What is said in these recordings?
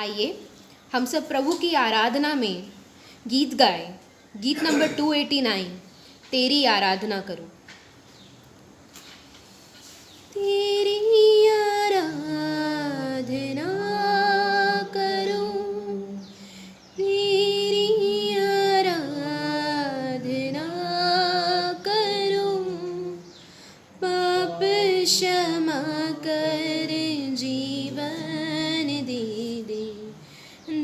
आइए हम सब प्रभु की आराधना में गीत गाएं। गीत नंबर 289, तेरी आराधना करूं। तेरी आराधना करूं, तेरी आराधना करूं, पाप क्षमा कर जीवन दे दे,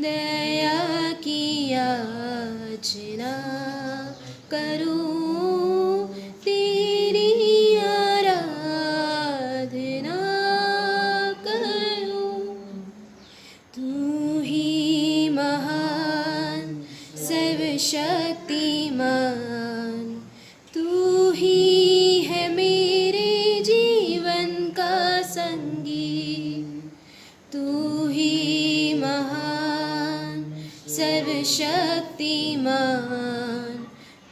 दया की याचना करूं, तेरी आराधना करूं। तू ही महान सर्वशक्तिमान, तू ही है मेरे जीवन का संगी, तू ही महान सर्वशक्तिमान,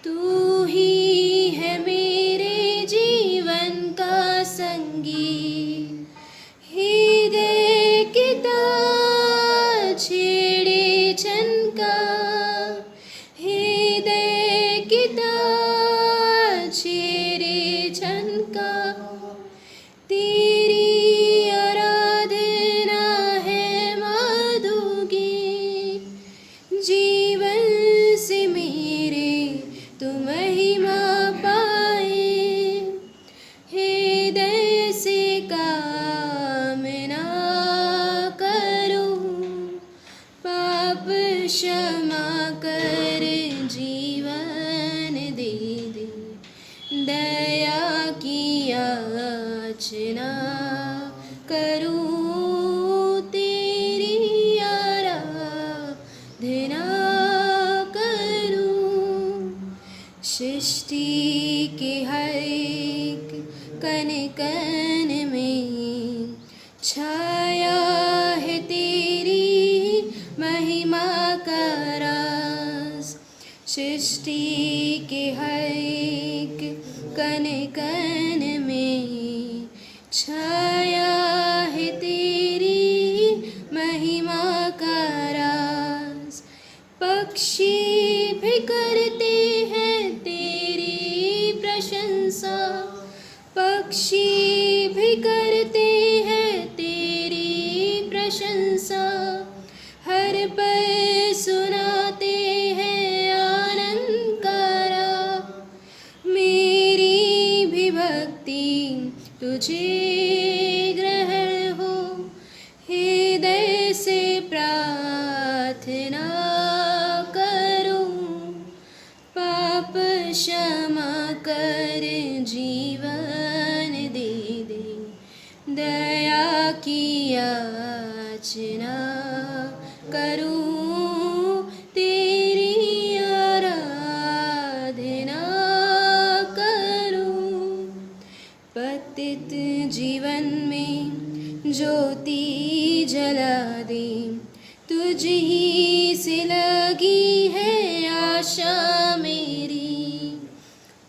तू ही है मेरे जीवन का संगी। हृदय के तार छेड़े चनका, हृदय के तार छेड़े चनका, तेरी आराधना है मधुगी, जीवन से मेरे तू महिमा पाए, हृदय से कामना करूं, पाप क्षमा कर जीवन दे दे, दया की याचना करूं, तेरी आराधना करूं। सृष्टि के हर एक कण कण में छाया है तेरी महिमा का राज, सृष्टि के हर एक कण कण में छाया है तेरी महिमा का राज। पक्षी भी करते हैं तेरी प्रशंसा, पक्षी भी करते हैं तेरी प्रशंसा, हर पल सुनाते हैं आनंद का राग, मेरी भी भक्ति तुझे ग्रहण हो, हृदय से प्रार्थना करूं, पाप क्षमा कर जीवन दे दे, दया की याचना करूं, तेरी आराधना करूं। पतित जीवन में ज्योति जला दे, तुझ ही से लगी है आशा मेरी,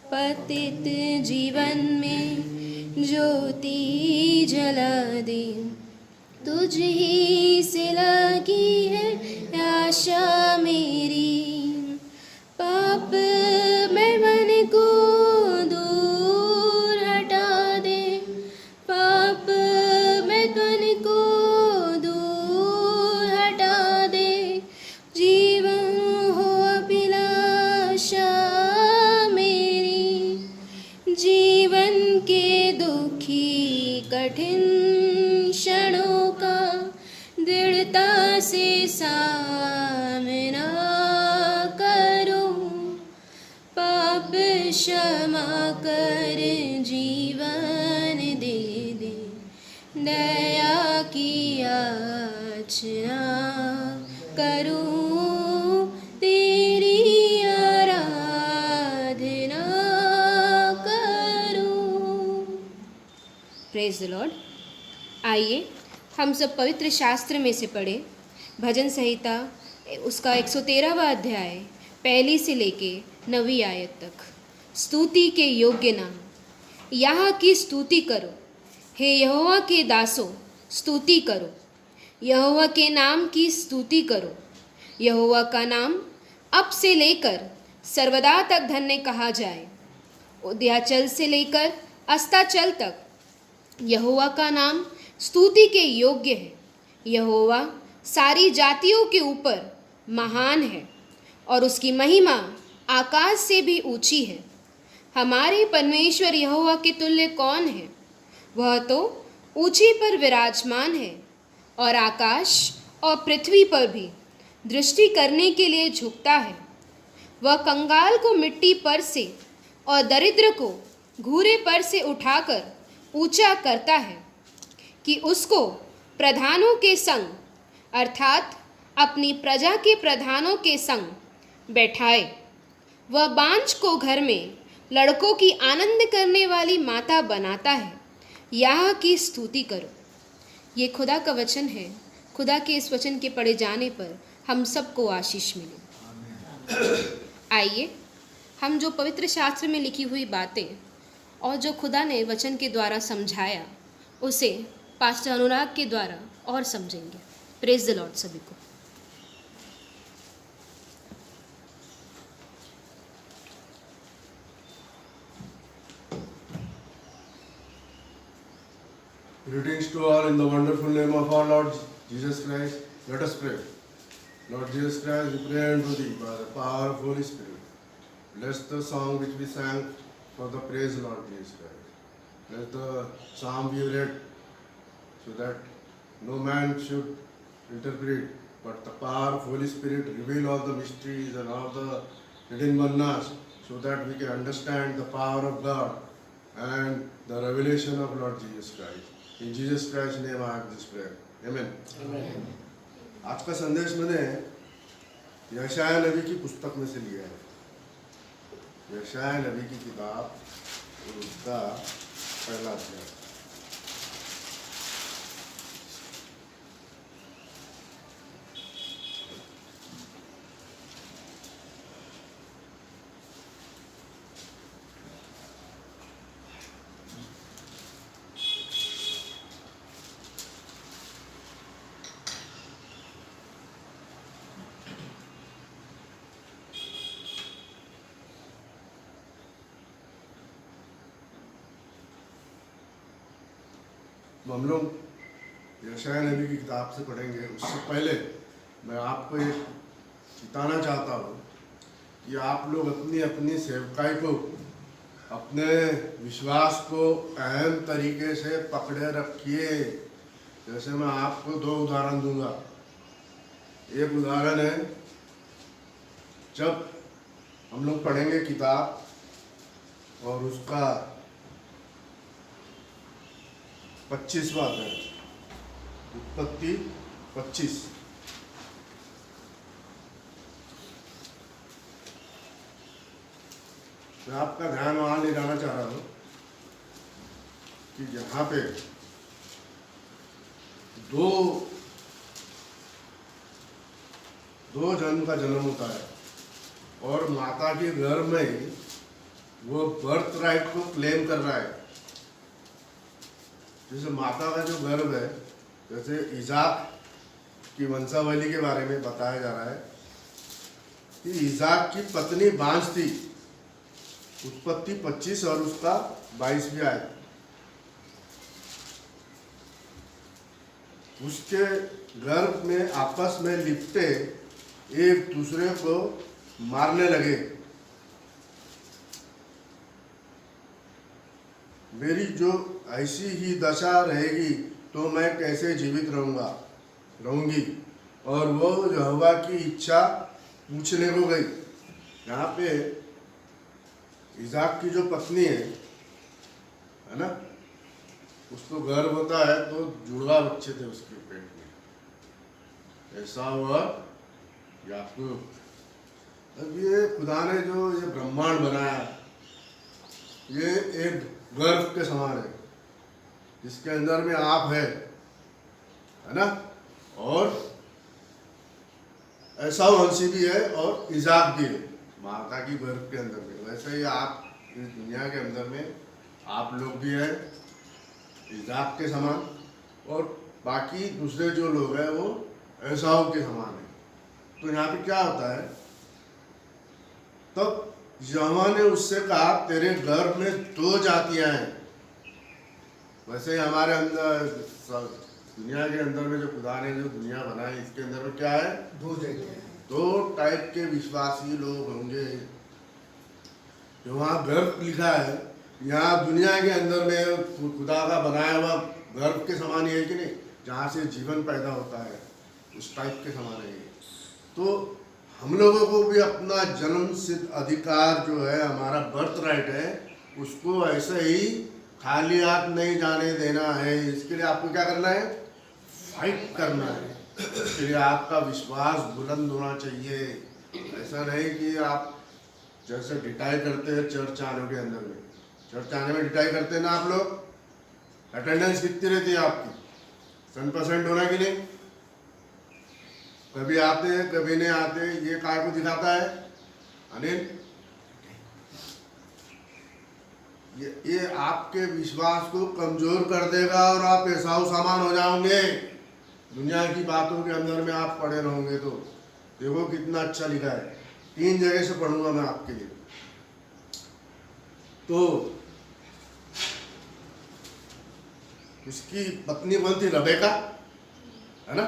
पतित जीवन में ज्योति जला दे, तुझ ही से लगी है आशा मेरी, पाप मैं मन को दूर हटा दे, पाप मैं मन को दूर हटा दे, जीवन हो अभिलाषा मेरी, जीवन के दुखी कठिन क्षणों का दृढ़ता से सामना करूं, पाप क्षमा कर जीवन दे दे, दया की याचना करूं, तेरी आराधना करूं। Praise the Lord. आइए हम सब पवित्र शास्त्र में से पढ़े भजन संहिता उसका 113वां अध्याय पहली से लेके 9वीं आयत तक। स्तुति के योग्य नाम, यहाँ की स्तुति करो, हे यहोवा के दासों स्तुति करो, यहोवा के नाम की स्तुति करो। यहोवा का नाम अब से लेकर सर्वदा तक धन्य कहा जाए। उदयाचल से लेकर अस्ताचल तक यहोवा का नाम स्तुति के योग्य है। यहोवा सारी जातियों के ऊपर महान है और उसकी महिमा आकाश से भी ऊंची है। हमारे परमेश्वर यहोवा के तुल्य कौन है? वह तो ऊंची पर विराजमान है और आकाश और पृथ्वी पर भी दृष्टि करने के लिए झुकता है। वह कंगाल को मिट्टी पर से और दरिद्र को घूरे पर से उठाकर ऊंचा करता है कि उसको प्रधानों के संग अर्थात अपनी प्रजा के प्रधानों के संग बैठाए। वह बांझ को घर में लड़कों की आनंद करने वाली माता बनाता है। यह की स्तुति करो। ये खुदा का वचन है। खुदा के इस वचन के पढ़े जाने पर हम सबको आशीष मिले। आइए हम जो पवित्र शास्त्र में लिखी हुई बातें और जो खुदा ने वचन के द्वारा समझाया उसे पास्टर अनुराग के द्वारा और समझेंगे। प्रेज द लॉर्ड सभी को। Greetings to all in the wonderful name of our Lord Jesus Christ. Let us pray. Lord Jesus Christ, we pray unto thee by the power of Holy Spirit. Bless the song which we sang for the praise Lord Jesus Christ. Let the psalm be read so that no man should interpret, but the power of Holy Spirit reveal all the mysteries and all the hidden manas so that we can understand the power of God and the revelation of Lord Jesus Christ. In Jesus Christ's name I have this prayer. Amen. Amen. आज का संदेश मैंने यशाया नबी की पुस्तक में से लिया है। यशाया नबी की किताब और उसका पहला अध्याय। हम लोग यशाया नबी की किताब से पढ़ेंगे। उससे पहले मैं आपको ये बताना चाहता हूँ कि आप लोग अपनी अपनी सेवकाई को, अपने विश्वास को अहम तरीके से पकड़े रखिए। जैसे मैं आपको दो उदाहरण दूंगा। एक उदाहरण है, जब हम लोग पढ़ेंगे किताब और उसका 25वां अध्याय, उत्पत्ति 25। मैं आपका ध्यान वहां ले जाना चाह रहा हूं कि यहाँ पे दो जन का जन्म होता है और माता के गर्भ में वो बर्थ राइट को क्लेम कर रहा है। जैसे माता का जो गर्भ है, जैसे इजाक की वंशावली के बारे में बताया जा रहा है कि इजाक की पत्नी बांझ थी। उत्पत्ति 25 और उसका 22 आयत। उसके गर्भ में आपस में लिपटे एक दूसरे को मारने लगे। मेरी जो ऐसी ही दशा रहेगी तो मैं कैसे जीवित रहूंगी। और वो यहोवा की इच्छा पूछने को गई। यहाँ पे इजाक की जो पत्नी है ना, उसको गर्भ होता है तो जुड़वा बच्चे थे उसके पेट में, एसाव और याकूब। अब ये खुदा ने जो ये ब्रह्मांड बनाया, ये एक गर्भ के समान है जिसके अंदर में आप है ना, और ऐसा वंशी भी है और इजाक भी है माता की गर्भ के अंदर में। वैसे ही आप इस दुनिया के अंदर में आप लोग भी हैं इजाक के समान, और बाकी दूसरे जो लोग हैं वो एसाव के समान है। तो यहाँ पे क्या होता है, तब यहोवा ने उससे कहा तेरे गर्भ में 2 जातियां हैं। वैसे ही हमारे अंदर दुनिया के अंदर में जो खुदा ने जो दुनिया बनाई इसके अंदर में क्या है, 2 टाइप के विश्वासी लोग होंगे। वहाँ गर्भ लिखा है, यहाँ दुनिया के अंदर में खुदा का बनाया हुआ गर्भ के समान ही है कि नहीं, जहाँ से जीवन पैदा होता है उस टाइप के समान है। तो हम लोगों को भी अपना जन्म सिद्ध अधिकार जो है, हमारा बर्थ राइट है, उसको ऐसे ही खाली हाथ नहीं जाने देना है। इसके लिए आपको क्या करना है, फाइट करना है। इसके लिए आपका विश्वास बुलंद होना चाहिए। ऐसा नहीं कि आप जैसे डिटाई करते हैं चर्च आने के अंदर में, चर्च आने में डिटाई करते हैं ना आप लोग, अटेंडेंस कितनी रहती है आपकी, 100% होना कि नहीं, कभी आते हैं कभी नहीं आते, ये काय को दिखाता है अनिल, ये आपके विश्वास को कमजोर कर देगा और आप एसाव सामान हो जाओगे। दुनिया की बातों के अंदर में आप पड़े रहोगे। तो देखो कितना अच्छा लिखा है, 3 जगह से पढ़ूंगा मैं आपके लिए। तो उसकी पत्नी कौन थी, रबेका है ना,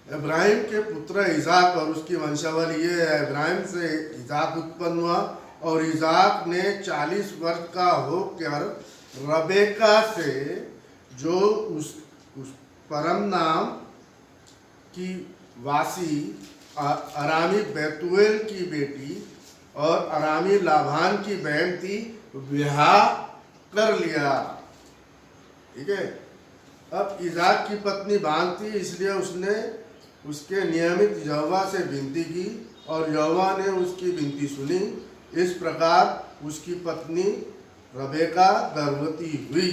इब्राहिम के पुत्र इजाक और उसकी वंशावली ये है। इब्राहिम से इजाक उत्पन्न हुआ और इजाक ने 40 वर्ष का होकर रबेका से, जो उस परम नाम की वासी अरामी बैतुएल की बेटी और अरामी लाभान की बहन थी, विवाह कर लिया। ठीक है। अब इजाक की पत्नी बांझ थी, इसलिए उसने उसके नियमित यहोवा से विनती की और यहोवा ने उसकी विनती सुनी। इस प्रकार उसकी पत्नी रबेका गर्भवती हुई।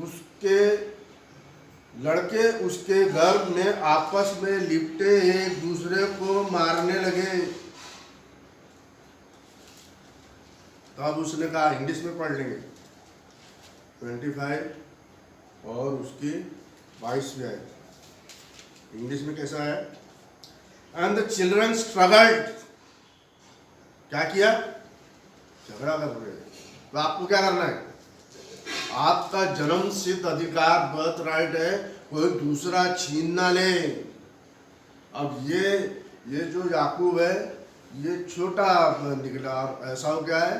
उसके लड़के उसके गर्भ में आपस में लिपटे एक दूसरे को मारने लगे। तब उसने कहा, इंग्लिश में पढ़ लेंगे 25 और उसकी 22 में है, इंग्लिश में कैसा है, एंड द चिल्ड्रन स्ट्रगल्ड, क्या किया, झगड़ा कर रहे हैं। तो आपको क्या करना है, आपका जन्म सिद्ध अधिकार बर्थ राइट है, कोई दूसरा छीन ना ले। अब ये जो याकूब है ये छोटा निकला और ऐसा क्या है,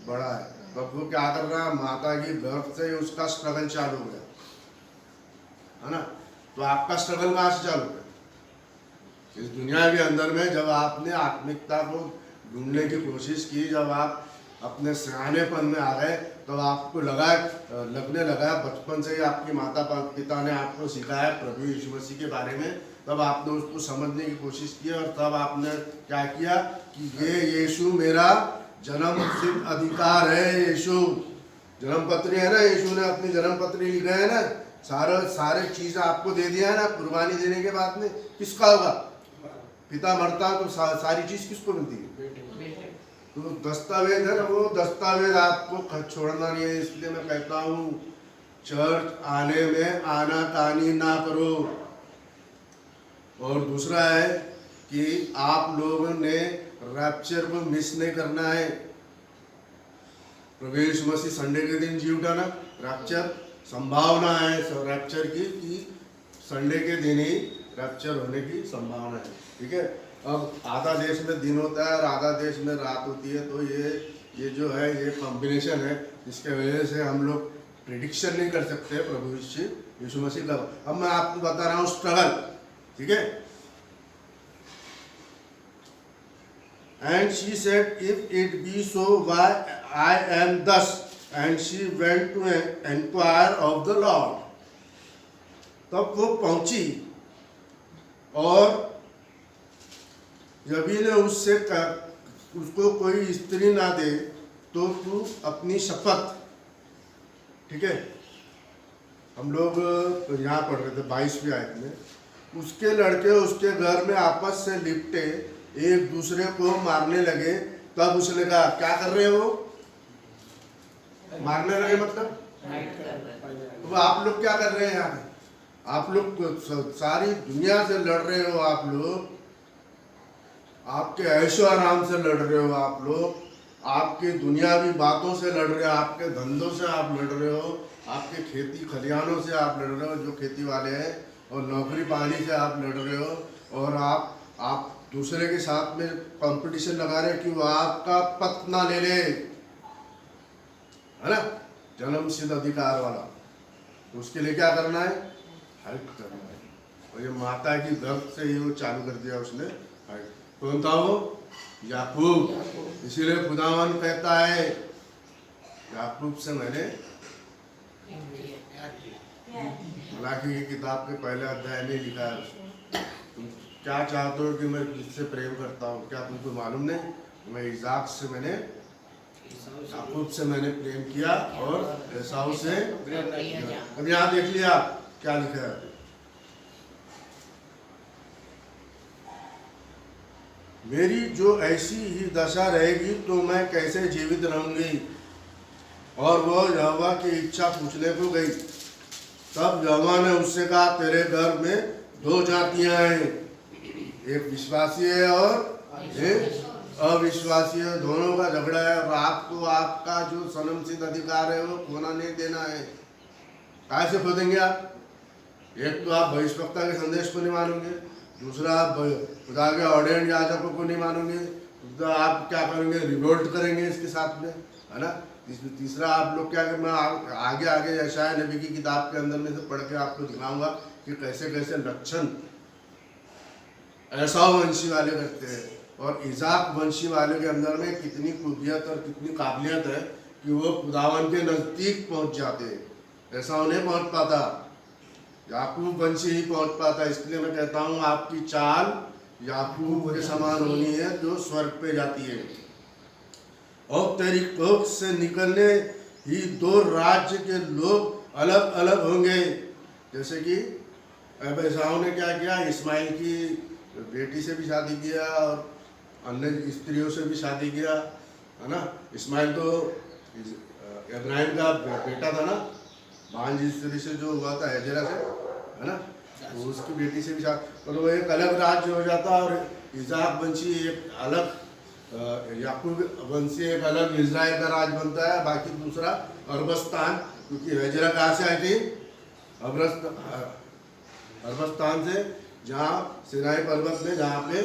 बड़ा है। तब वो क्या कर रहा है, माता की गर्भ से उसका स्ट्रगल चालू हो गया, है ना। तो आपका स्ट्रगल कहाँ से चालू है, इस दुनिया के अंदर में जब आपने आत्मिकता को ढूंढने की कोशिश की, जब आप अपने सियानेपन में आ गए, तब आपको लगने लगा बचपन से ही आपकी माता पिता ने आपको सिखाया प्रभु यीशु मसीह के बारे में, तब आपने उसको समझने की कोशिश की और तब आपने क्या किया कि ये यीशु मेरा जन्म सिद्ध अधिकार है। यीशु जन्म पत्री है ना, यीशु ने अपनी जन्म पत्री लिखा है ना, सारे चीज आपको दे दिया है ना। कुर्बानी देने के बाद में किसका होगा, पिता मरता तो सारी चीज किसको मिलती है, तो दस्तावेज है ना, वो दस्तावेज आपको छोड़ना नहीं है। इसलिए मैं कहता हूँ चर्च आने में आनाकानी ना करो। और दूसरा है कि आप लोगों ने रैप्चर को मिस नहीं करना है। प्रभु यीशु मसीह संडे के दिन जी उठा ना, रैप्चर संभावना है रैप्चर की, कि संडे के दिन ही रैप्चर होने की संभावना है। ठीक है। अब आधा देश में दिन होता है और आधा देश में रात होती है, तो ये जो है ये कॉम्बिनेशन है, जिसके वजह से हम लोग प्रिडिक्शन नहीं कर सकते प्रभु यीशु मसीह का। अब मैं आपको बता रहा हूँ स्ट्रगल। ठीक है। And she said if it be so why I am thus, and she went to enquire of the lord. तब वो पहुंची और यदि ने उसको कोई स्त्री ना दे तो तू अपनी शपथ, ठीक है, हम लोग यहाँ पढ़ रहे थे 22वीं आयत में, उसके लड़के उसके घर में आपस से लिपटे एक दूसरे को मारने लगे। तब उसने कहा, क्या कर रहे हो, मारने लगे मतलब तो आप लोग क्या कर रहे हैं यहाँ पे? आप लोग सारी दुनिया से लड़ रहे हो, आप लोग आपके ऐशो आराम से लड़ रहे हो, आप लोग आपके दुनियावी बातों से लड़ रहे हो, आपके धंधों से आप लड़ रहे हो, आपके खेती खलिहानों से आप लड़ रहे हो जो खेती वाले हैं, और नौकरी पानी से आप लड़ रहे हो, और आप दूसरे के साथ में कंपटीशन लगा रहे हैं कि वो आपका पद ना ले ले, है ना, जन्म सिद्ध अधिकार वाला। तो उसके लिए क्या करना है? हेल्प करना है। और ये माता की दर्द से ही वो चालू कर दिया उसने। कौन था वो? याकूब। इसीलिए खुदावन कहता है याकूब से मैंने, मलाकी की किताब के पहले अध्याय में लिखा है, तुम क्या चाहते हो कि मैं किससे प्रेम करता हूँ? क्या तुमको मालूम नहीं? मैं इसाक से मैंने, याकूब से मैंने प्रेम किया और एसाव से। अब यहाँ देख लिया क्या लिखा है। मेरी जो ऐसी ही दशा रहेगी तो मैं कैसे जीवित रहूंगी? और वह यहोवा की इच्छा पूछने को गई। तब यहोवा ने उससे कहा, तेरे घर में दो जातियां हैं, एक विश्वासी है और एक अविश्वासी है, दोनों का झगड़ा है, और आपको आपका जो सनम सिद्ध अधिकार है वो खोना नहीं देना है। कैसे खो देंगे आप? एक तो आप भविष्यवक्ता के संदेश को नहीं मानोगे, दूसरा आप खुदा के ऑर्डेंड याजकों को नहीं मानोगे, तो आप क्या करेंगे? रिवोल्ट करेंगे इसके साथ में, है ना। तीसरा आप लोग क्या करेंगे? मैं आगे आगे यशायाह नबी की किताब के अंदर में से पढ़ के आपको दिखाऊंगा कि कैसे कैसे लक्षण एसाव वंशी वाले करते हैं और इसाक वंशी वाले के अंदर में कितनी खूबियत और कितनी काबिलियत है कि वो खुदावन के नज़दीक पहुंच जाते हैं। एसाव नहीं पहुंच पाता, याकूब वंशी ही पहुंच पाता। इसलिए मैं कहता हूँ आपकी चाल याकूब के समान होनी है जो स्वर्ग पे जाती है। और तेरी कोख से निकलने ही दो राज्य के लोग अलग अलग होंगे। जैसे कि अब एसाव ने क्या किया? इस्माइल की बेटी से भी शादी किया और अन्य स्त्रियों से भी शादी किया, है ना। इस्माइल तो इब्राहिम का बेटा था ना, भांज स्त्री से जो हुआ था हेजेरा से, है ना, तो उसकी बेटी से भी शादी, तो वो एक अलग राज्य हो जाता। और इसाक वंशी एक अलग, याकूब वंशी एक अलग इजराइल का राज बनता है। बाकी दूसरा अरबस्तान, क्योंकि हेजेरा कहाँ से आई थी? अरबस्तान से, जहाँ सिनाई पर्वत में जहाँ पे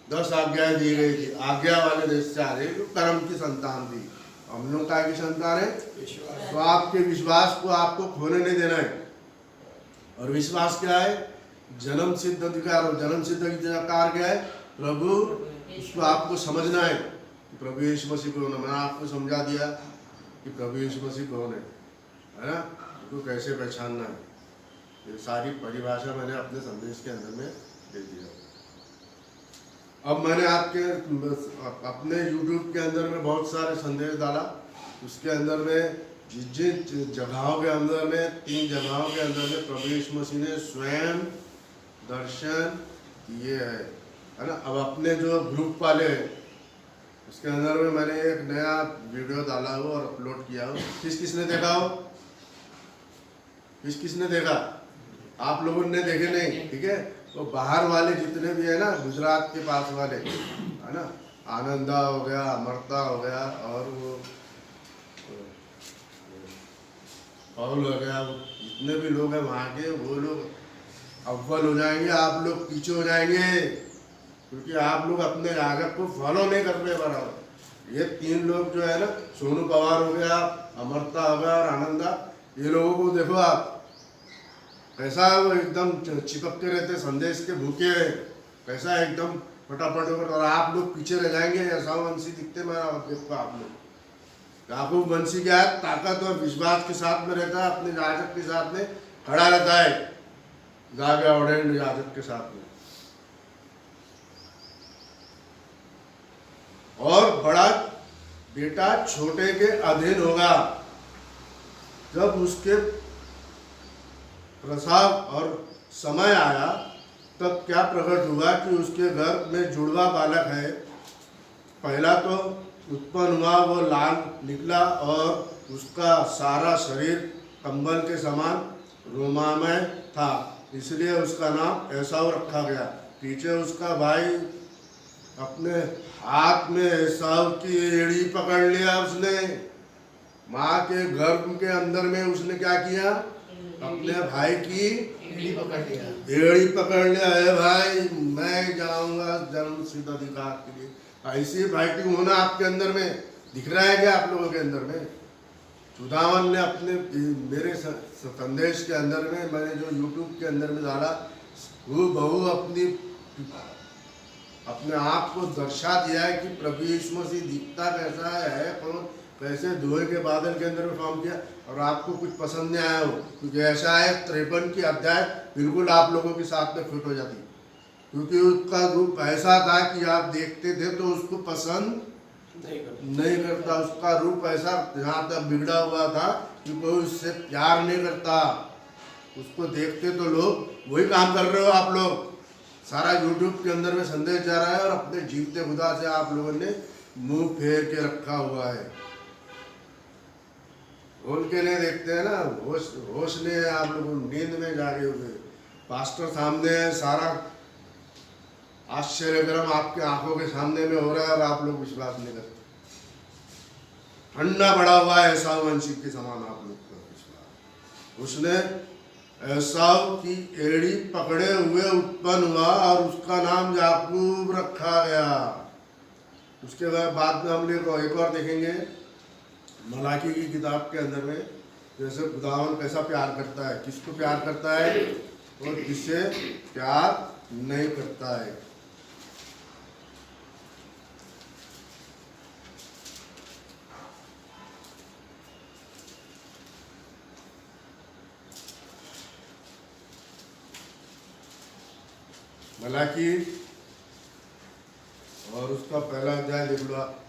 10 आज्ञाएं दी गई थी, आज्ञा वाले देश से आ रही, तो कर्म की संतान थी। हम लोग का की संतान है, तो आपके विश्वास को आपको खोने नहीं देना है। और विश्वास क्या है? जन्म सिद्ध अधिकार। और जन्म सिद्ध अधिकार क्या है? प्रभु, उसको आपको समझना है कि प्रभु यीशु मसीह कौन है। मैंने आपको समझा दिया कि प्रभु यीशु मसीह कौन है ना, उसको कैसे पहचानना है। ये सारी परिभाषा मैंने अपने संदेश के अंदर में दे दिया। अब मैंने आपके अपने YouTube के अंदर में बहुत सारे संदेश डाला। उसके अंदर में जिन जगहों के अंदर में, 3 जगहों के अंदर में प्रभु यीशु मसीह ने स्वयं दर्शन दिए है ना। अब अपने जो ग्रुप वाले हैं उसके अंदर में मैंने एक नया वीडियो डाला हो और अपलोड किया हो। किसने देखा हो? किसने देखा? आप लोगों ने देखे नहीं, ठीक है। तो बाहर वाले जितने भी है ना, गुजरात के पास वाले, है ना, आनंदा हो गया, अमरता हो गया, और वो पौल हो गया, जितने भी लोग हैं वहाँ के, वो लोग अव्वल हो जाएंगे, आप लोग पीछे हो जाएंगे, क्योंकि आप लोग अपने याजक को फॉलो नहीं कर रहे बराबर। ये 3 लोग जो है ना, सोनू पवार हो गया, अमरता हो गया और आनंदा, ये लोगों को देखो आप कैसा वो एकदम चिपकते रहते, संदेश के भूखे, कैसा एकदम फटाफट होकर, और आप लोग पीछे रह जाएंगे। ऐसा वंशी दिखते मैं देखो आप लोग। याकूब वंशी क्या है? ताकत और विश्वास के साथ में रहता है, अपने याजक के साथ में खड़ा रहता है, जागे ऑर्डेंड याजक के साथ में। और बड़ा बेटा छोटे के अधीन होगा। जब उसके प्रसव और समय आया तब क्या प्रकट हुआ कि उसके घर में जुड़वा बालक है। पहला तो उत्पन्न हुआ, वो लाल निकला और उसका सारा शरीर कंबल के समान रोमामय था, इसलिए उसका नाम एसाव रखा गया। पीछे उसका भाई अपने हाथ में एसाव की एड़ी पकड़ लिया उसने। माँ के गर्भ के अंदर में उसने क्या किया, अपने भाई की एड़ी पकड़ लिया है। भाई मैं जाऊंगा जन्म सिद्ध अधिकार के लिए। ऐसी फाइटिंग होना आपके अंदर में दिख रहा है क्या, आप लोगों के अंदर में? सुदामन ने अपने मेरे संदेश के अंदर में, मैंने जो यूट्यूब के अंदर में डाला, वो बहु अपने आप को दर्शा दिया है कि प्रभु यीशु मसीह दिखता कैसा है, कौन कैसे धुएं के बादल के अंदर में फॉर्म किया। और आपको कुछ पसंद नहीं आया हो, क्योंकि ऐसा है 53 की अध्याय बिल्कुल आप लोगों के साथ में फिट हो जाती, क्योंकि उसका रूप ऐसा था कि आप देखते थे तो उसको पसंद नहीं करता। उसका रूप ऐसा यहाँ तक बिगड़ा हुआ था कि कोई उससे प्यार नहीं करता। उसको देखते तो लोग, वही काम कर रहे हो आप लोग, सारा यूट्यूब के अंदर में संदेश जा रहा है और अपने जीवते खुदा से आप लोगों ने मुंह फेर के रखा हुआ है। उनके लिए देखते हैं ना, होश नहीं है आप लोगों, नींद में जागे हुए। पास्टर सामने है, सारा आश्चर्यक्रम आपके आंखों के सामने में हो रहा है और आप लोग विश्वास नहीं करते। ठंडा पड़ा हुआ है एसाव वंशी के समान आप लोग का विश्वास। उसने एसाव की एड़ी पकड़े हुए उत्पन्न हुआ और उसका नाम याकूब रखा गया। उसके बाद में हम लोग एक और देखेंगे मलाकी की किताब के अंदर में, जैसे खुदावन कैसा प्यार करता है, किसको प्यार करता है और किससे प्यार नहीं करता है। मलाकी और उसका पहला अध्याय देख लो आप।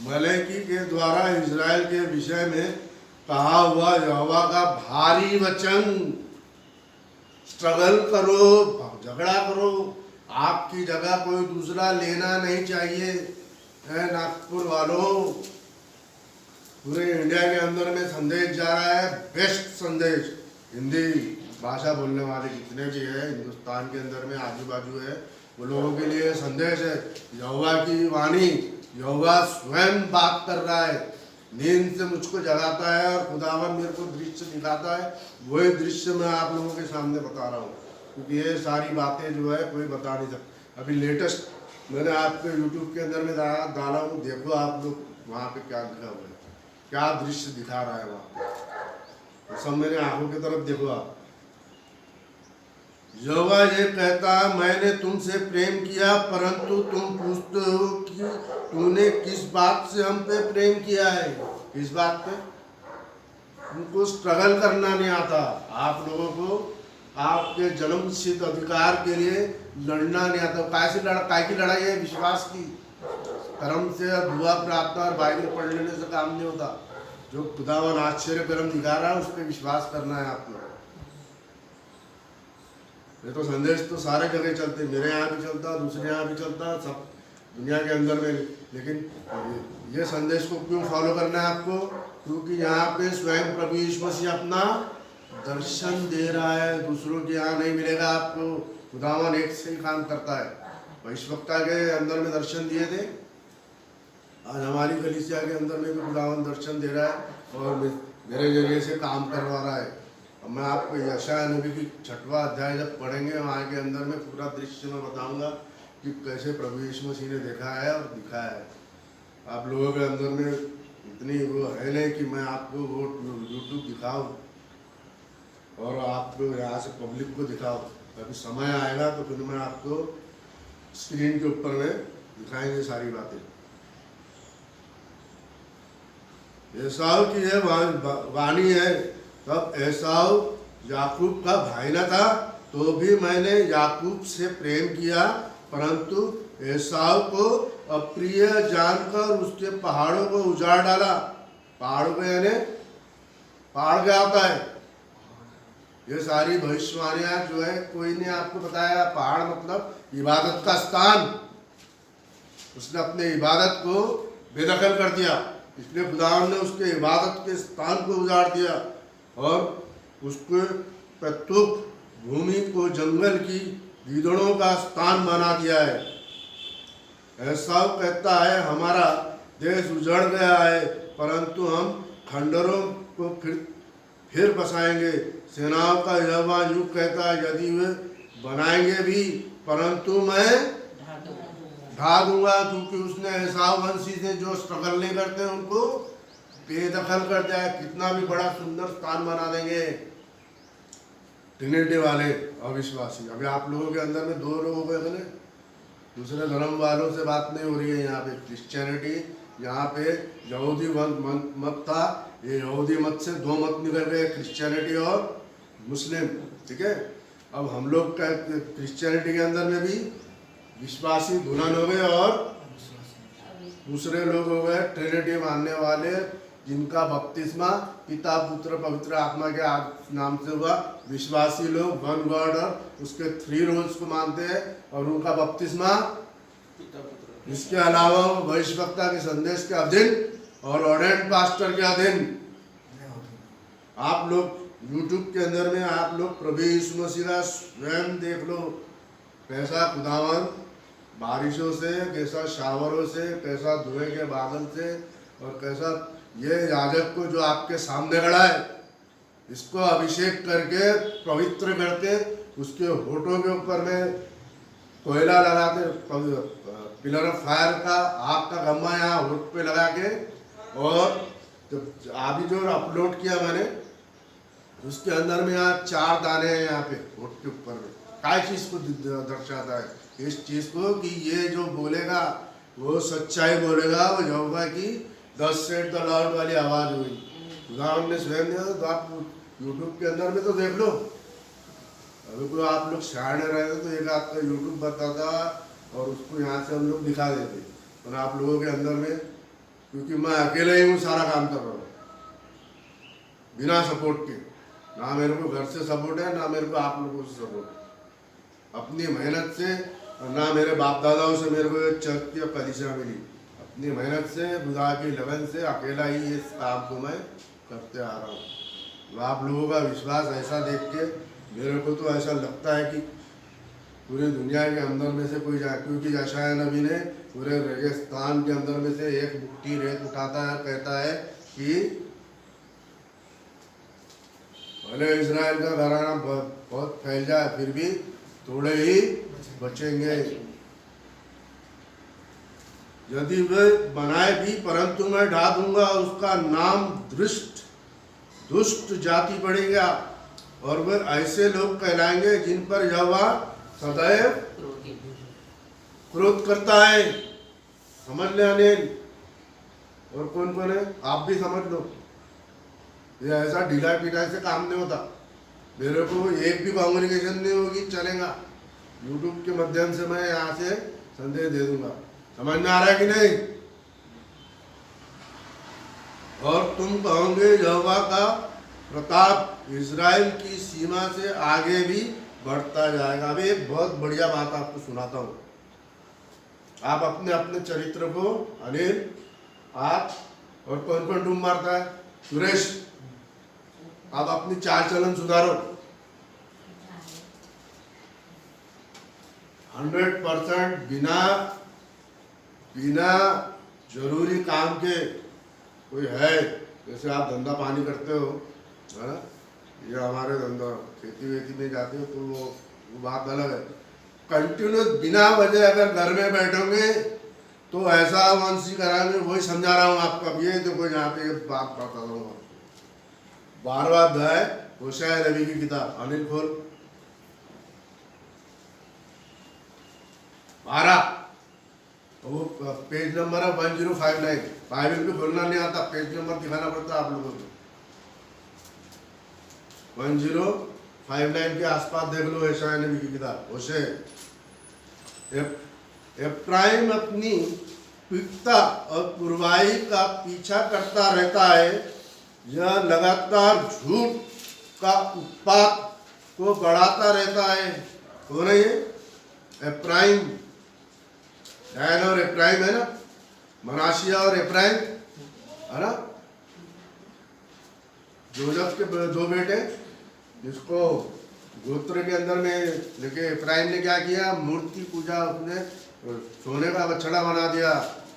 मलाकी के द्वारा इज़राइल के विषय में कहा हुआ यहोवा का भारी वचन, स्ट्रगल करो, झगड़ा करो, आपकी जगह कोई दूसरा लेना नहीं चाहिए। नागपुर वालों, पूरे इंडिया के अंदर में संदेश जा रहा है, बेस्ट संदेश। हिंदी भाषा बोलने वाले जितने भी है हिंदुस्तान के अंदर में आजू बाजू है, वो लोगों के लिए संदेश है। यहोवा की वाणी, यहोवा स्वयं बात कर रहा है, नींद से मुझको जगाता है और खुदावन मेरे को दृश्य दिखाता है। वही दृश्य मैं आप लोगों के सामने बता रहा हूँ, क्योंकि ये सारी बातें जो है कोई बता नहीं सकता। अभी लेटेस्ट मैंने आपके यूट्यूब के अंदर में डाला हूँ, देखो आप लोग वहाँ पे क्या लिखा हुआ है, क्या दृश्य दिखा रहा है वहाँ पे, सब मेरे आंखों की तरफ देखो आप। यहोवा ये कहता है, मैंने तुमसे प्रेम किया, परंतु तुम पूछते हो कि तूने किस बात से हम पे प्रेम किया है। किस बात पे? तुमको स्ट्रगल करना नहीं आता, आप लोगों को आपके जन्म सिद्ध अधिकार के लिए लड़ना नहीं आता। काय की लड़ाई है? विश्वास की, कर्म से, दुआ प्रार्थना और बाइबल पढ़ लेने से काम नहीं होता। जो खुदावन आश्चर्य कर्म दिखा रहा है उस पर विश्वास करना है आप लोग। ये तो संदेश तो सारे जगह चलते, मेरे यहाँ भी चलता, दूसरे यहाँ भी चलता, सब दुनिया के अंदर में। लेकिन ये संदेश को क्यों फॉलो करना है आपको? क्योंकि यहाँ पे स्वयं प्रभु यीशु मसीह अपना दर्शन दे रहा है, दूसरों के यहाँ नहीं मिलेगा आपको। खुदावन एक से ही काम करता है। भविष्यवक्ता के अंदर में दर्शन दिए थे, आज हमारी कलीसिया के अंदर में भी खुदावन दर्शन दे रहा है और मेरे जरिए से काम करवा रहा है। अब मैं आपको यशायाह नबी की 6वां अध्याय जब पढ़ेंगे, वहाँ के अंदर में पूरा दृश्य मैं बताऊंगा कि कैसे प्रभु यीशु मसीह ने देखा है और दिखाया है। आप लोगों के अंदर में इतनी वो है नहीं कि मैं आपको वो यूट्यूब दिखाऊं और आपको यहाँ से पब्लिक को दिखाऊं। कभी समय आएगा तो फिर मैं आपको स्क्रीन के ऊपर में दिखाएंगे सारी बातें। एसाव की यह वाणी है, तब एसाव याकूब का भाई न था, तो भी मैंने याकूब से प्रेम किया, परंतु एसाव को अप्रिय जानकर उसके पहाड़ों को उजाड़ डाला। पहाड़ों को यानी पहाड़ क्या होता है? ये सारी भविष्यवाणियां जो है कोई ने आपको बताया। पहाड़ मतलब इबादत का स्थान, उसने अपने इबादत को बेदखल कर दिया, इसलिए खुदावंद ने उसके इबादत के स्थान को उजाड़ दिया और उसके प्रत्युत भूमि को जंगल की गीदड़ों का स्थान बना दिया है। ऐसा कहता है हमारा देश उजड़ गया है, परंतु हम खंडरों को फिर बसाएंगे। सेनाओं का यहोवा यूं कहता है, यदि वे बनाएंगे भी, परंतु मैं ढा दूंगा, क्योंकि उसने एसाव वंशी से जो स्ट्रगल नहीं करते उनको बेदखल कर दिया है। कितना भी बड़ा सुंदर स्थान बना देंगे ट्रिनिटी वाले अविश्वासी। अभी आप लोगों के अंदर में दो लोग हो गए बने, दूसरे धर्म वालों से बात नहीं हो रही है। यहाँ पे क्रिश्चियनिटी, यहाँ पे यहूदी मत था, ये यहूदी मत से दो मत निकल गए, क्रिश्चियनिटी और मुस्लिम, ठीक है। अब हम लोग का क्रिश्चियनिटी के अंदर में भी विश्वासी दुल्हन हो गए और दूसरे लोग हो गए ट्रिनिटी मानने वाले, जिनका बपतिस्मा पिता पुत्र पवित्र आत्मा के नाम से हुआ। विश्वासी लोग वन गॉड और उसके 3 रोल्स को मानते हैं और उनका बपतिस्मा इसके अलावा भविष्यवक्ता के संदेश के अधीन और ऑर्डेंड पास्टर के अधीन। आप लोग यूट्यूब के अंदर में आप लोग प्रभु यीशु मसीह का स्वयं देख लो, कैसा खुदावन बारिशों से, कैसा शावरों से, कैसा धुएं के बादल से, और कैसा ये याजक को जो आपके सामने खड़ा है, इसको अभिषेक करके पवित्र करते, उसके होठों के ऊपर में कोयला लगाते, पिलर ऑफ फायर का आग का खम्भा यहाँ होठ पे लगा के, और जब अभी जो अपलोड किया मैंने उसके अंदर में यहाँ 4 दाने हैं यहाँ पे होठ के ऊपर में। क्या चीज़ को दर्शाता है? इस चीज़ को कि ये जो बोलेगा वो सच्चाई बोलेगा, वो यहोवा की 10 सेट द लॉर्ड वाली आवाज़ हुई। खुदावंद ने स्वयं दिया। तो आप यूट्यूब के अंदर में तो देख लो। अभी कोई आप लोग शायद रहे थे तो एक आपका यूट्यूब बताता और उसको यहाँ से हम लोग दिखा देते, और आप लोगों के अंदर में, क्योंकि मैं अकेले ही हूँ सारा काम कर रहा हूँ बिना सपोर्ट के, ना मेरे को घर से सपोर्ट है, ना मेरे को आप लोगों से सपोर्ट है। अपनी मेहनत से, ना मेरे बाप दादाओं से मेरे को चर्च की कलीसिया मिली, अपनी मेहनत से, खुदा की लगन से अकेला ही इस काम को मैं करते आ रहा हूँ। तो आप लोगों का विश्वास ऐसा देख के मेरे को तो ऐसा लगता है कि पूरी दुनिया के अंदर में से कोई जाए, क्योंकि यशायाह नबी ने पूरे रेगिस्तान के अंदर में से एक मुट्ठी रेत उठाता है, कहता है कि भले इजराइल का घराना बहुत फैल जाए, फिर भी थोड़े ही बचेंगे। यदि वे बनाए भी, परंतु मैं ढा दूंगा, उसका नाम दुष्ट जाति पड़ेगा, और वे ऐसे लोग कहलाएंगे जिन पर यहोवा सदैव क्रोध करता है। समझ ले अनिल, और कौन कौन है आप भी समझ लो। ये ऐसा ढीला पिटाई से काम नहीं होता। मेरे को एक भी कॉन्ग्रीगेशन नहीं होगी चलेगा, यूट्यूब के माध्यम से मैं यहाँ से संदेश दे दूंगा। समझ में आ रहा है कि नहीं? और तुम कहोगे यहोवा का प्रताप इजराइल की सीमा से आगे भी बढ़ता जाएगा। अभी एक बहुत बढ़िया बात आपको सुनाता हूँ। आप अपने अपने चरित्र को, अनिल आप और कौन कौन डूब मारता है, सुरेश, आप अपनी चाल चलन सुधारो। 100% बिना जरूरी काम के कोई है, जैसे आप धंधा पानी करते हो, है ना, ये हमारे धंधा खेती वेती में जाते हो तो वो बात अलग है। कंटिन्यूस बिना वजह अगर घर में बैठोगे तो ऐसा वंशी कराएंगे। वही समझा रहा हूँ आपका। ये देखो यहाँ पे बात बताता हूँ। 12वां अध्याय होशाया नबी की किताब, अनिल खोल 12, वो पेज नंबर है 1059। बाइबल भी खोलना नहीं आता, पेज नंबर दिखाना पड़ता है आप लोगों को। 1059 के आसपास देख लो होशाया नबी की किताब। होशे एफ्राइम अपनी पिता और पुरवाई का पीछा करता रहता है, यह लगातार झूठ का उत्पात को बढ़ाता रहता है। कौन है ये? एफ्राइम, डैन और एफ्राइम है ना, मनाशिया और एफ्राइम है ना, जोसेफ के दो बेटे, जिसको गोत्र के अंदर में लेके एफ्राइम ने क्या किया, मूर्ति पूजा, उसने सोने का बछड़ा बना दिया,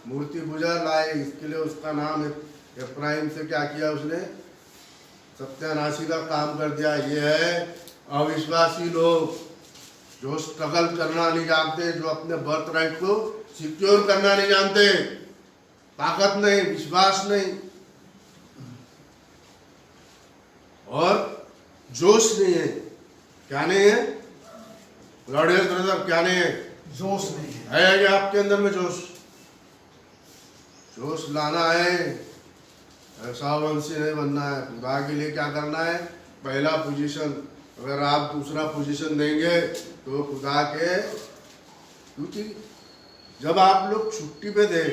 मूर्ति पूजा लाए, इसके लिए उसका नाम एफ्राइम से क्या किया, उसने सत्यानाशी का काम कर दिया। ये है अविश्वासी लोग जो स्ट्रगल करना नहीं जानते, जो अपने बर्थ राइट को सिक्योर करना नहीं जानते, ताकत नहीं, विश्वास नहीं और जोश नहीं है। क्या नहीं है ब्रदर, क्या नहीं है? जोश नहीं है। है क्या आपके अंदर में जोश? जोश लाना है, ऐसा वंशी नहीं बनना है। खुदा के लिए क्या करना है? पहला पोजीशन, अगर आप दूसरा पोजीशन देंगे तो खुदा के, क्योंकि जब आप लोग छुट्टी पे थे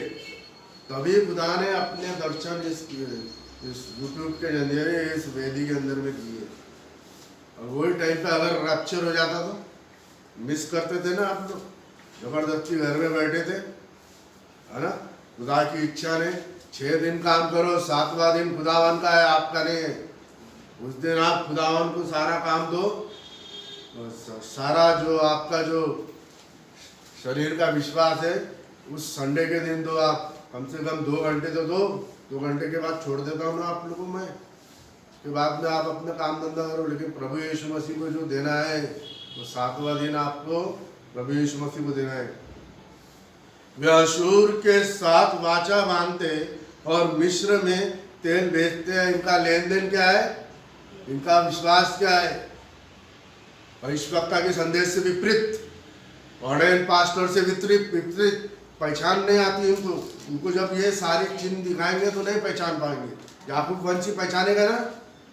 तभी खुदा ने अपने दर्शन इस यूट्यूब के जरिए इस वेदी के अंदर में दिए। और वही टाइम पे अगर रैप्चर हो जाता तो मिस करते थे ना आप लोग, जबरदस्ती घर में बैठे थे, है ना। खुदा की इच्छा ने 6 दिन काम करो, 7वां दिन खुदावन का है, आपका नहीं है। उस दिन आप खुदावन को सारा काम दो, सारा जो आपका जो शरीर का विश्वास है उस संडे के दिन दो। आप कम से कम 2 घंटे तो दो, 2 घंटे के बाद छोड़ देता हूँ ना आप लोगों में, के बाद में आप अपना काम धंधा करो। लेकिन प्रभु यीशु मसीह को जो देना है तो 7वां दिन आपको प्रभु यीशु मसीह को देना है। वे अशूर के साथ वाचा बांधते और मिस्र में तेल बेचते हैं। इनका लेन देन क्या है? इनका विश्वास क्या है? भविष्यवक्ता के संदेश से विपरीत, ऑर्डेन पास्टर से विपरीत पहचान नहीं आती उनको। उनको जब ये सारे चिन्ह दिखाएंगे तो नहीं पहचान पाएंगे। याकूब वंशी पहचानेगा ना,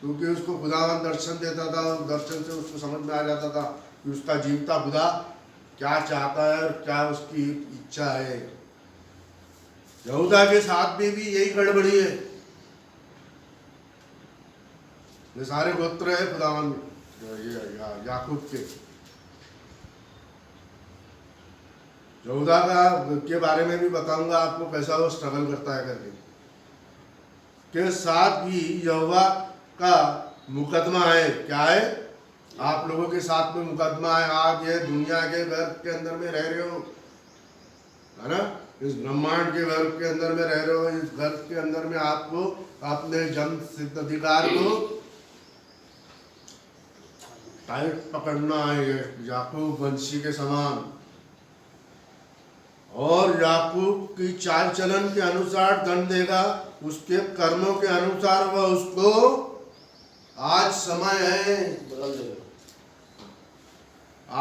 क्योंकि उसको खुदावन दर्शन देता था, दर्शन से उसको समझ में आ जाता था कि उसका जीवता खुदा क्या चाहता है और क्या उसकी इच्छा है। यहूदा के साथ भी यही गड़बड़ी है। ये सारे गोत्र है खुदावन याकूब के। यहूदा का के बारे में भी बताऊंगा आपको, कैसा वो स्ट्रगल करता है करके। के साथ भी यहोवा का मुकदमा है। क्या है? आप लोगों के साथ में मुकदमा है। आप ये दुनिया के गर्भ के अंदर में रह रहे हो, है ना, इस ब्रह्मांड के गर्भ के अंदर में रह रहे हो। इस गर्भ के अंदर में आपको अपने जन्म सिद्ध अधिकार को टाइट पकड़ना है, याकूब वंशी के समान। और याकूब की चाल चलन के अनुसार दंड देगा, उसके कर्मों के अनुसार वह उसको आज समय है बदल देगा।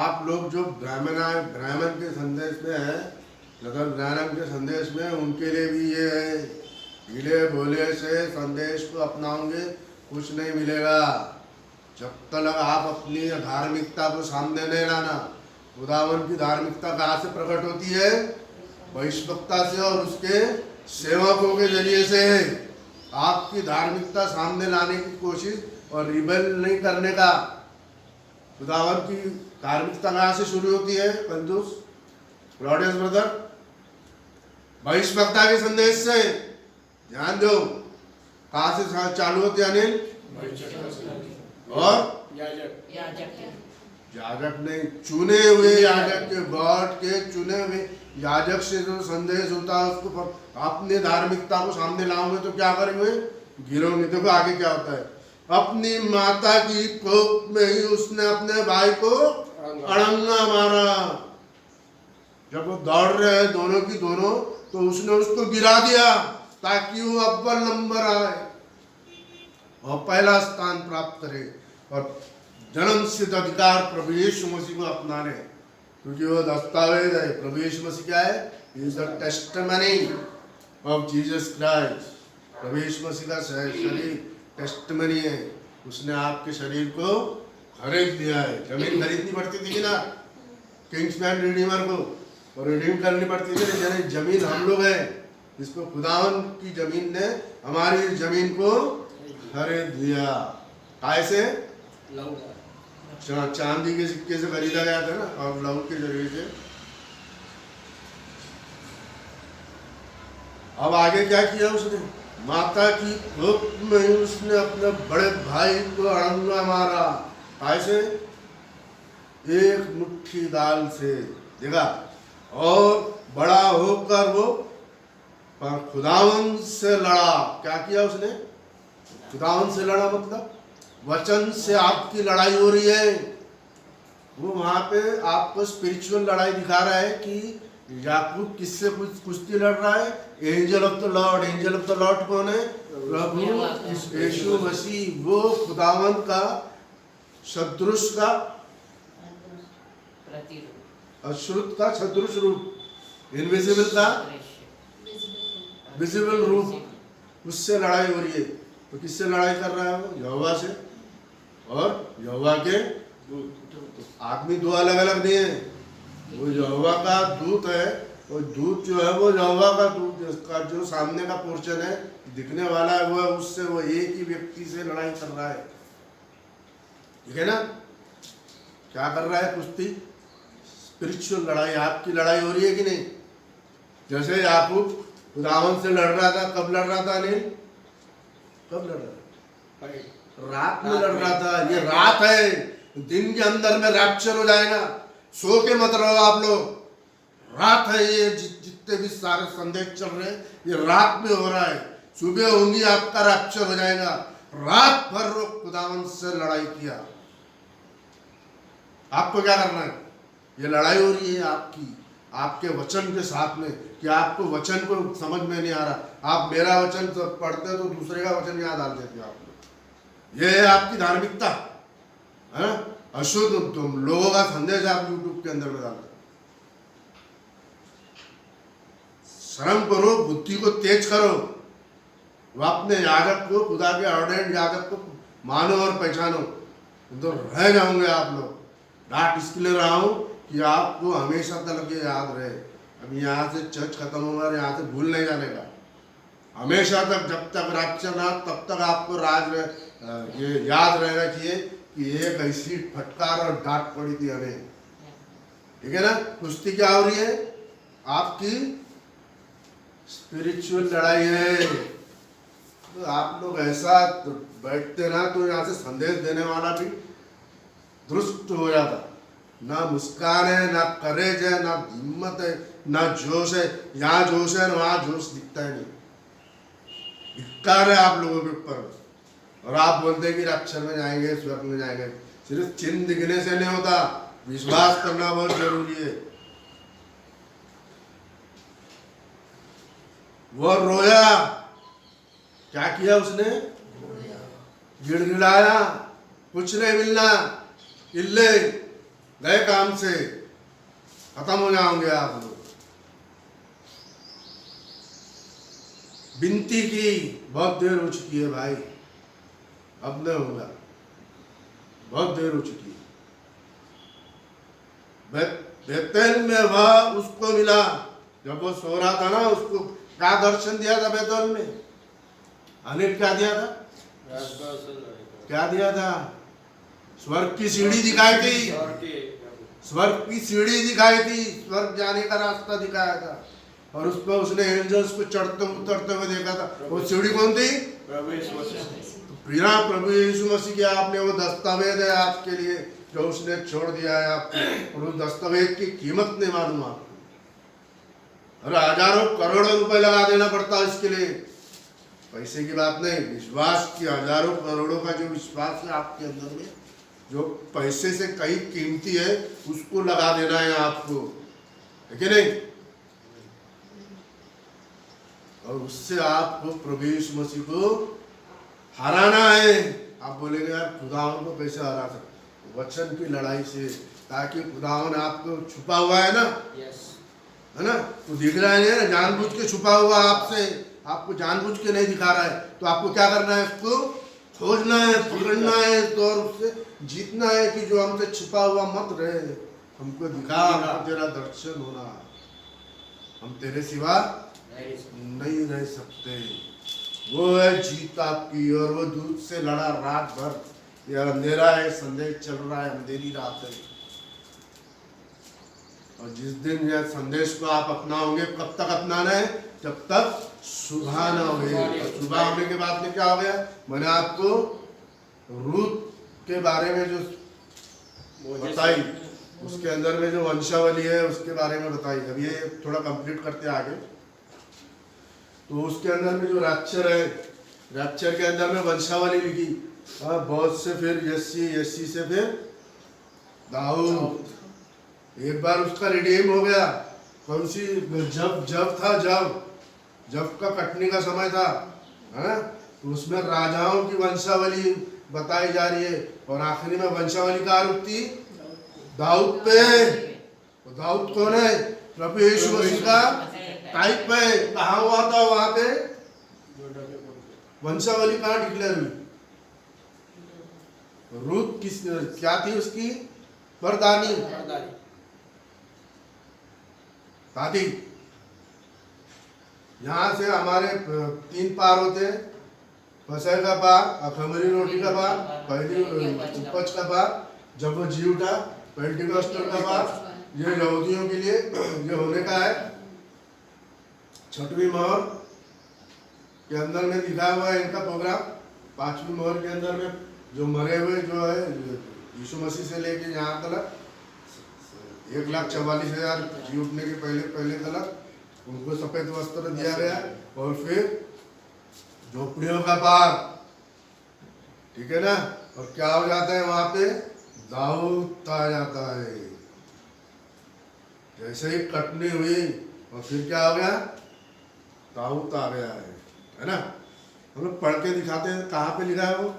आप लोग जो ब्राह्मण के संदेश में है, नगर ब्राह्मण के संदेश में, उनके लिए भी ये है, ढीले भोले से संदेश को अपनाओगे कुछ नहीं मिलेगा। जब तक आप अपनी धार्मिकता को सामने नहीं लाना। खुदावन की धार्मिकता कहाँ से प्रकट होती है? भविष्यवक्ता से और उसके सेवकों के जरिए से। आपकी धार्मिकता सामने लाने की कोशिश और रिबेल नहीं करने का। खुदावन की धार्मिकता कहाँ से शुरू होती है? कंजूस ब्रॉडेस ब्रदर, भविष्यवक्ता के संदेश से। ध्यान दो, कहाँ से चालू होती है अनिल? और याजक नहीं, चुने हुए याजक के, गॉड के चुने हुए याजक से जो संदेश होता है उसको अपनी धार्मिकता को सामने लाओगे तो क्या करेंगे? गिरोगे। देखो आगे क्या होता है। अपनी माता की कोख में ही उसने अपने भाई को अड़ंगा मारा। जब वो दौड़ रहे हैं दोनों की दोनों, तो उसने उसको गिरा दिया ताकि वो अव्वल नंबर आए और पहला स्थान प्राप्त करे और जन्म सिद्ध अधिकार प्रभु यीशु मसीह को अपना ले। क्योंकि वो दस्तावेज है। प्रभु यीशु मसीह क्या है? Is the testimony of Jesus Christ. प्रभु यीशु मसीह का शरीर टेस्टिमनी है। उसने आपके शरीर को खरीद लिया है। जमीन खरीदनी पड़ती थी ना किंग्समैन रिडीमर को, और रिडीम करनी पड़ती थी। यानी जमीन हम लोग हैं, इसको खुदावन की जमीन ने हमारी जमीन को खरीद लिया। कैसे? चांदी के सिक्के से खरीदा गया था ना, और लहू के जरिए से अब आगे क्या किया उसने? माता की कोख में ही उसने अपने बड़े भाई को अड़ंगा मारा। ऐसे एक मुट्ठी दाल से, देखा, और बड़ा होकर वो पर खुदावन से लड़ा। क्या किया उसने? खुदावन से लड़ा, मतलब वचन से आपकी लड़ाई हो रही है। वो वहां पे आपको स्पिरिचुअल लड़ाई दिखा रहा है कि याकूब किससे कुश्ती लड़ रहा है? Angel of the Lord. Angel of the Lord कौन है? प्रभु यीशु मसीह। वो खुदावन का सदृश का अश्रुत का सदृश रूप, इनविजिबल का विजिबल रूप, उससे लड़ाई हो रही है। तो किससे लड़ाई कर रहा है वो? यहोवा से। और यहोवा के आदमी दो अलग अलग नहीं है। वो यहोवा का दूत है, और दूत जो है वो यहोवा का दूत, जिसका जो सामने का पोर्शन है, दिखने वाला है, वो है उससे, वो एक ही व्यक्ति से लड़ाई कर रहा है। ठीक है ना? क्या कर रहा है? कुश्ती, स्पिरिचुअल लड़ाई। आपकी लड़ाई हो रही है कि नहीं? जैसे याकूब खुदावन से लड़ रहा था। कब लड़ रहा था? नहीं, कब लड़ रहा था? रात में लड़ रहा था। ये रात है, दिन के अंदर में रैप्चर हो जाएगा। सो के मत रहो आप लोग। रात है ये, जितने भी सारे संदेश चल रहे हैं, ये रात में हो रहा है। सुबह होंगी आपका रैप्चर हो जाएगा। रात भर वो खुदावन से लड़ाई किया। आपको क्या करना है? ये लड़ाई हो रही है आपकी, आपके वचन के साथ में, कि आपको वचन को समझ में नहीं आ रहा। आप मेरा वचन पढ़ते तो दूसरे का वचन याद डाल देते हो आप लोग। ये है आपकी धार्मिकता, है? अशुद्ध तुम लोगों का संदेश आप यूट्यूब के अंदर में डालते। शर्म करो, बुद्धि को तेज करो। वो अपने याजक को, खुदा के ऑर्डेंड याजक को मानो और पहचानो, तो रह जाओगे आप लोग। डांट इसके लिए रहा हूं कि आपको हमेशा तक ये याद रहे। अब यहाँ से चर्च खत्म होगा, यहाँ से भूल नहीं जाने का। हमेशा तक, जब तक रैप्चर ना, तब तक आपको ये याद रहना चाहिए कि एक ऐसी फटकार और डांट पड़ी थी हमें। ठीक है ना? कुश्ती क्या हो रही है? आपकी स्पिरिचुअल लड़ाई है। तो आप लोग ऐसा बैठते ना, तो यहाँ से संदेश देने वाला भी दुरुस्त हो जाता। ना मुस्कान है, ना करेज है, ना हिम्मत है, ना जोश है। यहाँ जोश है, वहाँ जोश दिखता है नहीं। धिक्कार है आप लोगों के ऊपर। और आप बोलते हैं कि रैप्चर में जाएंगे, स्वर्ग में जाएंगे। सिर्फ चिन्ह दिखने से नहीं होता, विश्वास करना बहुत जरूरी है। वो रोया। क्या किया उसने? गिड़गिड़ाया, कुछ नहीं मिलना, इल्ले गए काम से, खत्म हो जाओगे आप लोग। विनती की, बहुत देर हो चुकी है भाई, अब नहीं होगा, बहुत देर हो चुकी है। बेतेल में वह उसको मिला, जब वो सो रहा था ना, उसको क्या दर्शन दिया था बेतेल में? अनिल क्या दिया था? क्या दिया था? स्वर्ग की सीढ़ी दिखाई थी। स्वर्ग की सीढ़ी दिखाई थी, स्वर्ग जाने का रास्ता दिखाया था। और उस पर उसने एंजल्स को चढ़ते उतरते हुए देखा था। वो सीढ़ी कौन थी? प्रभु यीशु मसीह की आपने वो दस्तावेज है आपके लिए, जो उसने छोड़ दिया है आपको। और उस दस्तावेज की कीमत नहीं मालूम आपको। अरे हजारों करोड़ों रुपए लगा देना पड़ता है इसके लिए। पैसे की बात नहीं, विश्वास की। हजारों करोड़ों का जो विश्वास है आपके अंदर में, जो पैसे से कई कीमती है, उसको लगा देना है आपको, है कि नहीं? और उससे आपको प्रभु यीशु मसीह को हराना है। आप बोलेंगे यार खुदावन को कैसे हरा सकते? वचन की लड़ाई से, ताकि खुदावन आपको छुपा हुआ है ना, है ना, तो दिख रहा है ना, जानबूझ के छुपा हुआ आपसे, आपको जानबूझ के नहीं दिखा रहा है। तो आपको क्या करना है? उसको खोजना है, पकड़ना है, तो और उससे जीतना है कि जो हमसे छुपा हुआ मत रहे, हमको दिखा, हमको तेरा दर्शन होना, हम तेरे सिवा नहीं रह सकते। वो है जीत आपकी। और वो दूध से लड़ा रात भर। ये अंधेरा है, संदेश चल रहा है, अंधेरी रात है। और जिस दिन यह संदेश को आप अपनाओगे, कब तक अपनाना है? जब तक सुबह न हुए। और सुबह होने के बाद में क्या हो गया? मैंने आपको रूत के बारे में जो बताई, उसके अंदर में जो वंशावली है उसके बारे में बताई। अब ये थोड़ा कंप्लीट करते हैं आगे। तो उसके अंदर में जो रैप्चर है, रैप्चर के अंदर में वंशावली लिखी। बहुत से फिर यस्सी, यस्सी से फिर दाऊद। एक बार उसका रिडीम हो गया। कौन सी? जब था, जब का कटने का समय था, है? तो उसमें राजाओं की वंशावली बताई जा रही है। और आखिरी में वंशावली का आरोप थी दाऊद पे। तो दाऊद कौन है? प्रभु यीशु मसीह का टाइप है। कहाँ हुआ था वहां पे? वंशावली कहाँ डिक्लेयर हुई? रूत किस क्या थी उसकी? परदानी, दादी। यहाँ से हमारे 3 पार होते हैं। फसह का पार, खमीरी रोटी का पार, पहली उपज का पार, जब वो जी उठा, पेंटिकॉस्टल का पार। ये यहूदियों के लिए ये होने का है। 6वीं मोहर के अंदर में दिखा हुआ है इनका प्रोग्राम। 5वीं मोहर के अंदर में जो मरे हुए जो है यीशु मसीह से लेके यहाँ तक 1,44,000 जी उठने के पहले तक उनको सफेद वस्त्र दिया गया। और फिर झोपड़ियों का पार, ठीक है ना। और क्या हो जाता है वहां पे? दाऊद आ जाता है। जैसे ही कटनी हुई और फिर क्या हो गया? दाऊद आ गया है ना। हम लोग पढ़ के दिखाते हैं कहाँ पे लिखा है वो।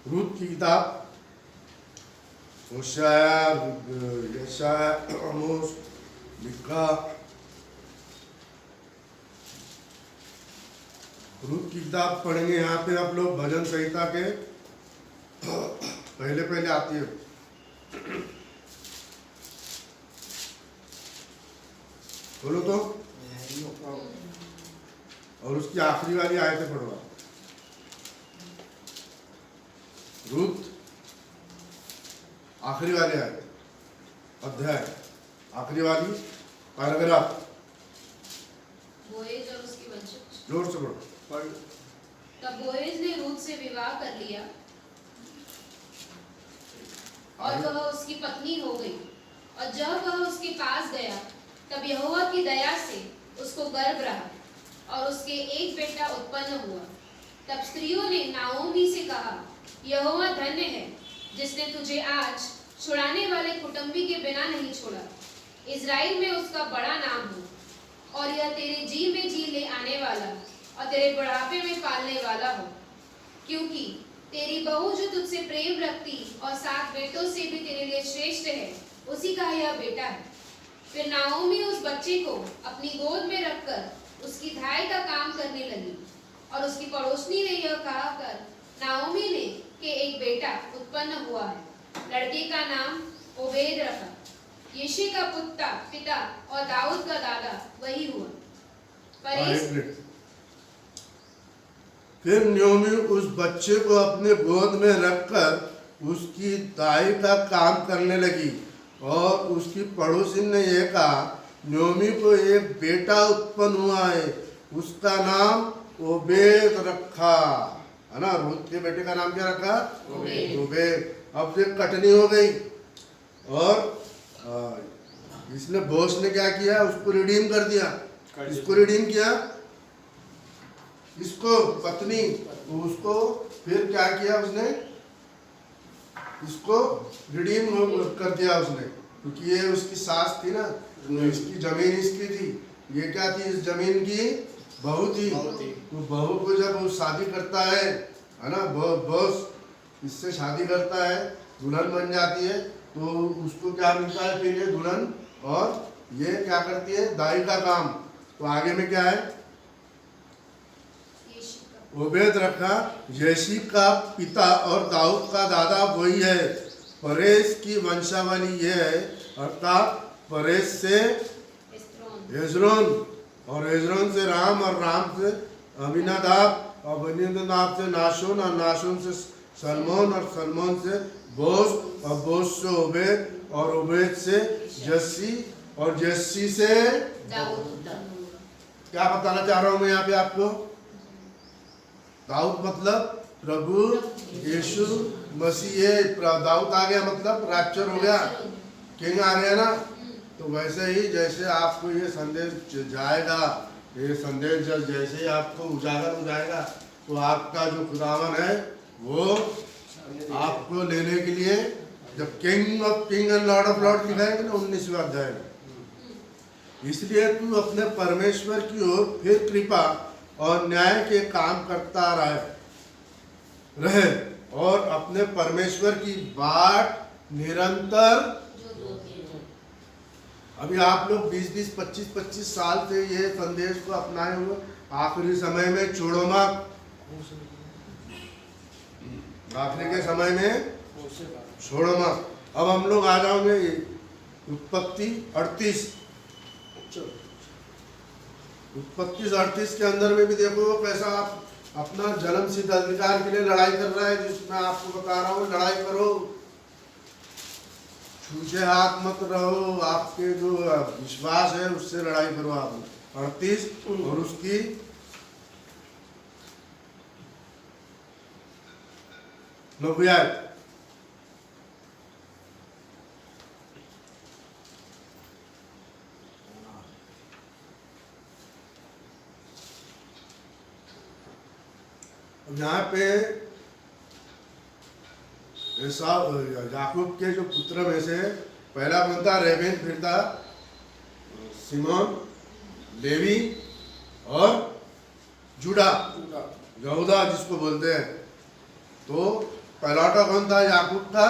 रूत की किताब, होशाया, यशाया, आमोस, मिका। रूत की किताब पढ़ेंगे यहाँ पे आप लोग। भजन संहिता के पहले आती है। बोलो तो। और उसकी आखिरी वाली आयतें पढ़ो। रूत आखिरी वाले आयत, अध्याय आखिरी वाली पैराग्राफ। बोएज और उसकी वंशज। जोर से पढ़ो। तब बोएज ने रूत से विवाह कर लिया और वह उसकी पत्नी हो गई। और जब वह उसके पास गया तब यहोवा की दया से उसको गर्भ रहा और उसके एक बेटा उत्पन्न हुआ। तब स्त्रियों ने नाओमी से कहा, यहोवा धन्य है जिसने तुझे आज छुड़ाने वाले कुटुंबी के बिना नहीं छोड़ा। इज़राइल में उसका बड़ा नाम हो और यह तेरे जी में जी ले आने वाला और तेरे बुढ़ापे में पालने वाला हो। क्योंकि तेरी बहू जो तुझसे प्रेम रखती और 7 बेटों से भी तेरे लिए श्रेष्ठ है, उसी का यह बेटा है। फिर नाओमी उस बच्चे को अपनी गोद में रखकर उसकी धाई का काम करने लगी। और उसकी पड़ोसनी ने यह कहा कर नाओमी ने कि एक बेटा उत्पन्न हुआ है। लड़के का नाम ओबेद रखा। यिशै का पिता और दाऊद का दादा वही हुआ। फिर नयोमी उस बच्चे को अपने गोद में रखकर उसकी दाई का काम करने लगी। और उसकी पड़ोसी ने यह कहा, नयोमी को एक बेटा उत्पन्न हुआ है, उसका नाम ओबेद रखा। है ना। रूत के बेटे का नाम क्या रखा? ओबेद। अब फिर कटनी हो गई और इसने बोस ने क्या किया? उसको रिडीम कर दिया। इसको रिडीम किया, इसको पत्नी, उसको फिर क्या किया उसने? इसको रिडीम कर दिया उसने, क्योंकि ये उसकी सास थी ना, इसकी जमीन इसकी थी। ये क्या थी? इस जमीन की बहू थी। तो बहू को जब वो शादी करता है ना, बॉस इससे शादी करता है, दुल्हन बन जाती है, तो उसको क्या मिलता है? फिर ये दुल्हन, और ये क्या करती है? दाई का काम। तो आगे में क्या है? ओबेद रखा। यिशै का पिता और दाऊद का दादा वही है। परेश की वंशावली ये है, अर्थात परेश से हेजरोन, और हेजरोन से राम, और राम से अमीनादाब, और अबीनदाब से नाशोन, और नाशोन से सलमोन, और सलमोन से बोस, और बोस से उबैद, और उबैद से जस्सी, और जस्सी से क्या बताना चाह रहा हूं मैं यहाँ पे आपको? दाऊद मतलब प्रभु यीशु मसीह। दाऊद आ गया मतलब रैप्चर हो गया, किंग आ गया ना। तो वैसे ही जैसे आपको ये संदेश जाएगा, ये संदेश जैसे ही आपको उजागर हो जाएगा, तो आपका जो खुदावन है वो आपको लेने के लिए, जब king of king and lord of lord लिखाएंगे ना 19वां अध्याय में, इसलिए तू अपने परमेश्वर की ओर फिर कृपा और न्याय के काम करता रहे और अपने परमेश्वर की बाट निरंतर। अभी आप लोग 20-20, 25-25 साल से ये संदेश को अपनाए हुए, आखिरी समय में छोड़ो मत, आखिरी के समय में छोड़ो मत। अब हम लोग आ जाओगे उत्पत्ति 38 के अंदर में भी देखो कैसा आप अपना जन्म सिद्ध अधिकार के लिए लड़ाई कर रहा है, जिसमें आपको बता रहा हूँ लड़ाई करो, छूछे हाथ मत रहो, आपके जो विश्वास है उससे लड़ाई करो आप। 38 और उसकी 9वीं आयत। यहाँ पे याकूब के जो पुत्र में से पहला कौन था? रेबेन, फिर था सिमोन, लेवी और जूडा, यहूदा जिसको बोलते हैं। तो पहलाटा कौन था? याकूब था।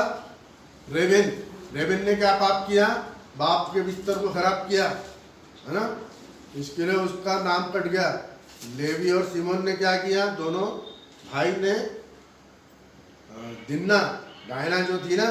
रेबेन, रेबेन ने क्या पाप किया? बाप के बिस्तर को खराब किया, है ना, इसके लिए उसका नाम कट गया। लेवी और सिमोन ने क्या किया? दोनों भाई ने दिन्ना, डायना जो थी ना,